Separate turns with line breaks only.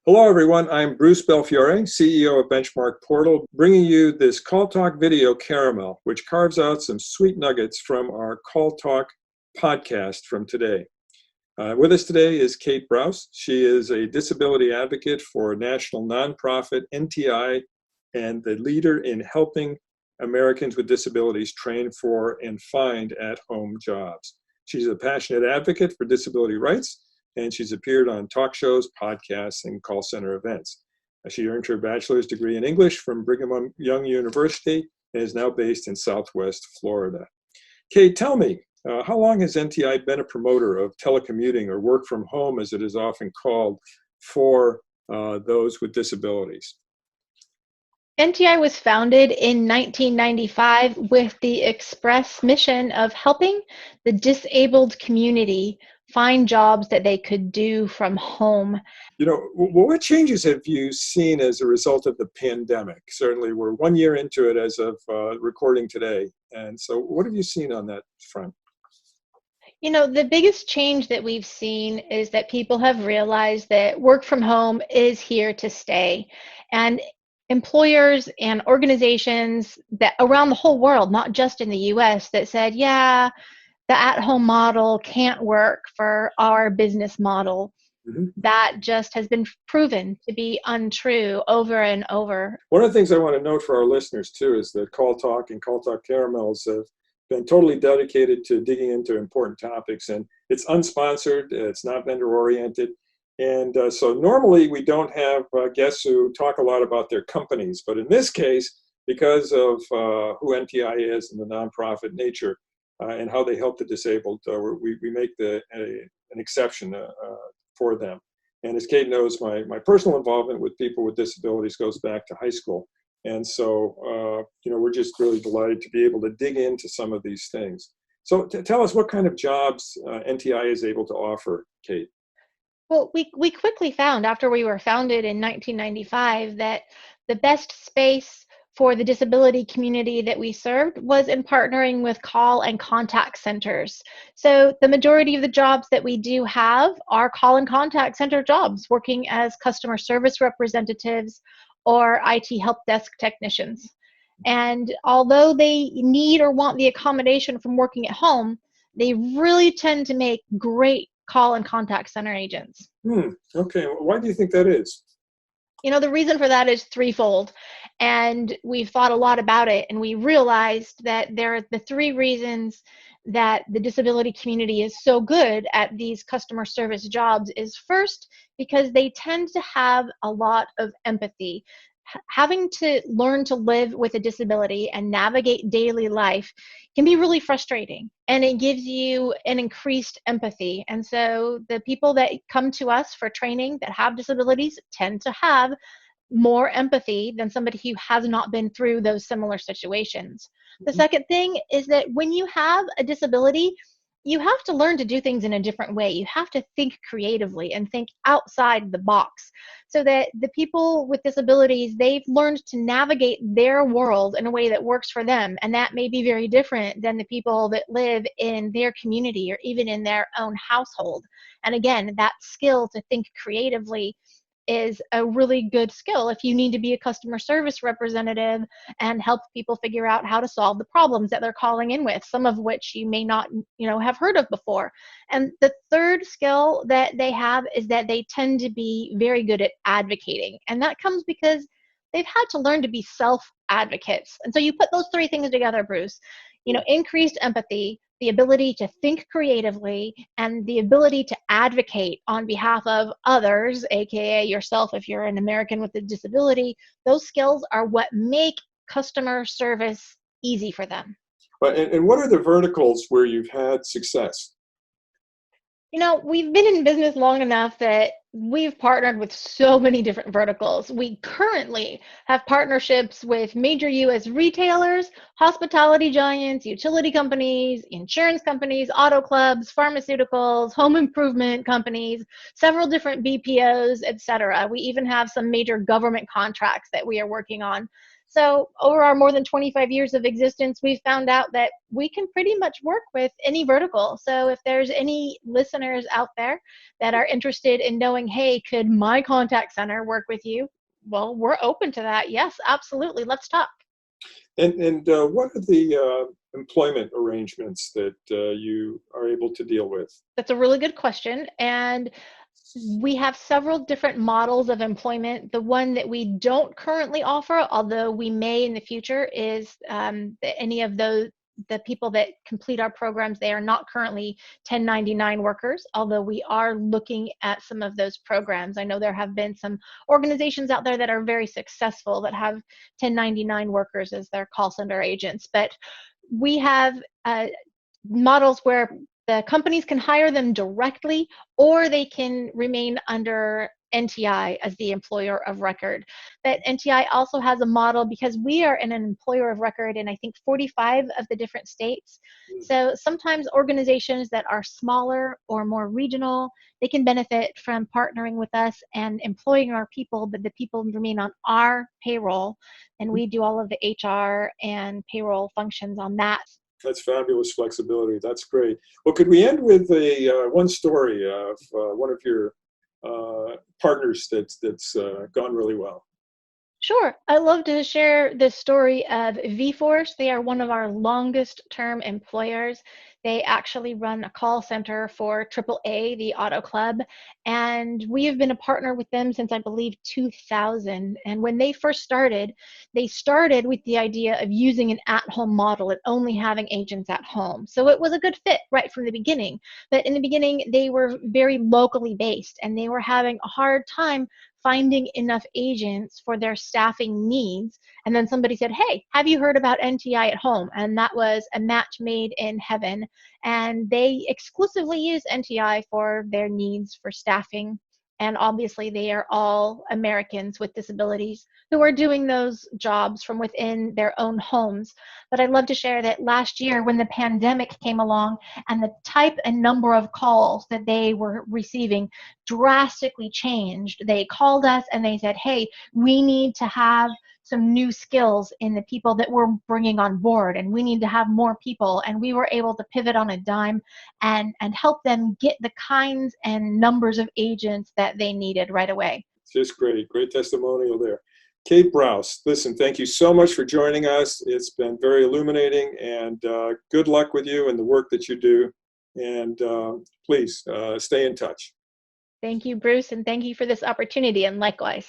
Hello, everyone. I'm Bruce Belfiore, CEO of BenchmarkPortal, bringing you this CallTalk video caramel, which carves out some sweet nuggets from our CallTalk podcast from today. With us today is Kate Brouse. She is a disability advocate for national nonprofit NTI and the leader in helping Americans with disabilities train for and find at-home jobs. She's a passionate advocate for disability rights, and she's appeared on talk shows, podcasts, and call center events. She earned her bachelor's degree in English from Brigham Young University and is now based in Southwest Florida. Kate, tell me, how long has NTI been a promoter of telecommuting, or work from home as it is often called, for those with disabilities?
NTI was founded in 1995 with the express mission of helping the disabled community find jobs that they could do from home.
You know, what changes have you seen as a result of the pandemic? Certainly, we're 1 year into it as of recording today. And so what have you seen on that front?
You know, the biggest change that we've seen is that people have realized that work from home is here to stay. And employers and organizations that around the whole world, not just in the US, that said, yeah, the at-home model can't work for our business model. Mm-hmm. That just has been proven to be untrue over and over.
One of the things I want to note for our listeners too is that CallTalk and CallTalk Caramels have been totally dedicated to digging into important topics, and it's unsponsored, it's not vendor-oriented. And so normally we don't have guests who talk a lot about their companies, but in this case, because of who NTI is and the nonprofit nature and how they help the disabled, we make an exception for them. And as Kate knows, my personal involvement with people with disabilities goes back to high school. And so, we're just really delighted to be able to dig into some of these things. So tell us what kind of jobs NTI is able to offer, Kate.
Well, we quickly found, after we were founded in 1995, that the best space for the disability community that we served was in partnering with call and contact centers. So the majority of the jobs that we do have are call and contact center jobs, working as customer service representatives or IT help desk technicians. And although they need or want the accommodation from working at home, they really tend to make great call and contact center agents.
Okay, why do you think that is?
You know, the reason for that is threefold, and we've thought a lot about it, and we realized that there are the three reasons that the disability community is so good at these customer service jobs is, first, because they tend to have a lot of empathy. Having to learn to live with a disability and navigate daily life can be really frustrating, and it gives you an increased empathy. And so the people that come to us for training that have disabilities tend to have more empathy than somebody who has not been through those similar situations. The second thing is that when you have a disability, you have to learn to do things in a different way. You have to think creatively and think outside the box, so that the people with disabilities, they've learned to navigate their world in a way that works for them. And that may be very different than the people that live in their community or even in their own household. And again, that skill to think creatively is a really good skill if you need to be a customer service representative and help people figure out how to solve the problems that they're calling in with, some of which you may not, have heard of before. And the third skill that they have is that they tend to be very good at advocating. And that comes because they've had to learn to be self-advocates. And so you put those three things together, Bruce, increased empathy, the ability to think creatively, and the ability to advocate on behalf of others, aka yourself if you're an American with a disability. Those skills are what make customer service easy for them.
And what are the verticals where you've had success?
We've been in business long enough that we've partnered with so many different verticals. We currently have partnerships with major U.S. retailers, hospitality giants, utility companies, insurance companies, auto clubs, pharmaceuticals, home improvement companies, several different BPOs, etc. We even have some major government contracts that we are working on. So over our more than 25 years of existence, we've found out that we can pretty much work with any vertical. So if there's any listeners out there that are interested in knowing, hey, could my contact center work with you? Well, we're open to that. Yes, absolutely. Let's talk.
And what are the employment arrangements that you are able to deal with?
That's a really good question. And we have several different models of employment. The one that we don't currently offer, although we may in the future, is any of the people that complete our programs, they are not currently 1099 workers, although we are looking at some of those programs. I know there have been some organizations out there that are very successful that have 1099 workers as their call center agents, but we have models where the companies can hire them directly, or they can remain under NTI as the employer of record. But NTI also has a model because we are an employer of record in, I think, 45 of the different states. So sometimes organizations that are smaller or more regional, they can benefit from partnering with us and employing our people, but the people remain on our payroll, and we do all of the HR and payroll functions on that.
That's fabulous flexibility. That's great. Well, could we end with one story of one of your partners that's gone really well?
Sure. I love to share the story of VForce. They are one of our longest term employers. They actually run a call center for AAA, the Auto Club, and we have been a partner with them since, I believe, 2000. And when they first started, they started with the idea of using an at-home model and only having agents at home. So it was a good fit right from the beginning. But in the beginning, they were very locally based, and they were having a hard time finding enough agents for their staffing needs. And then somebody said, hey, have you heard about NTI at Home? And that was a match made in heaven. And they exclusively use NTI for their needs for staffing. And obviously, they are all Americans with disabilities who are doing those jobs from within their own homes. But I'd love to share that last year, when the pandemic came along and the type and number of calls that they were receiving drastically changed, they called us and they said, hey, we need to have some new skills in the people that we're bringing on board, and we need to have more people. And we were able to pivot on a dime and help them get the kinds and numbers of agents that they needed right away.
Just great. Great testimonial there. Kate Brouse, listen, thank you so much for joining us. It's been very illuminating, and good luck with you and the work that you do. And please stay in touch.
Thank you, Bruce, and thank you for this opportunity, and likewise.